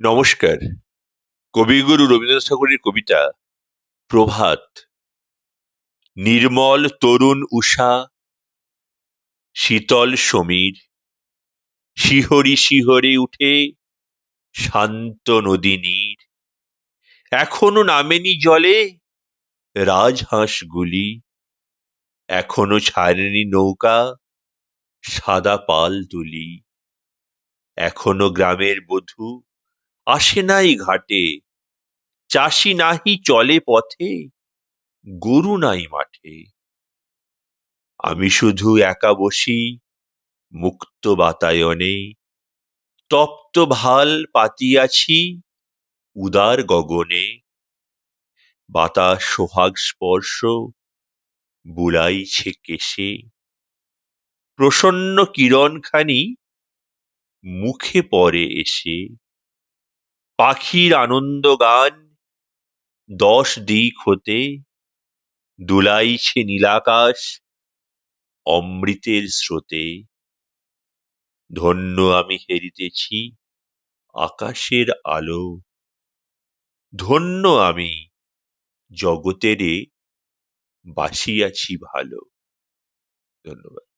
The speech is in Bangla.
নমস্কার। কবিগুরু রবীন্দ্রনাথ ঠাকুরের কবিতা 'প্রভাত'। নির্মল তরুণ উষা, শীতল সমীর, শিহরি শিহরে উঠে শান্ত নদী নীর। এখনো নামেনি জলে রাজহাঁসগুলি, এখনো ছাড়েনি নৌকা সাদা পাল তুলি। এখনো গ্রামের বধূ আসে নাই ঘাটে, চাষি নাহি চলে পথে, গরু নাই মাঠে। আমি শুধু একা বসি মুক্ত বাতায়নে, তপ্ত ভাল পাতিয়াছি উদার গগনে। বাতাস সোহাগ স্পর্শ বুলাইছে কেশে, প্রসন্ন কিরণখানি মুখে পড়ে এসে। পাখির আনন্দ গান ১০ দিক হতে দুলাইছে নীলাকাশ অমৃতের স্রোতে। ধন্য আমি হেরিতেছি আকাশের আলো, ধন্য আমি জগতেরে বাসিয়াছি ভালো। ধন্যবাদ।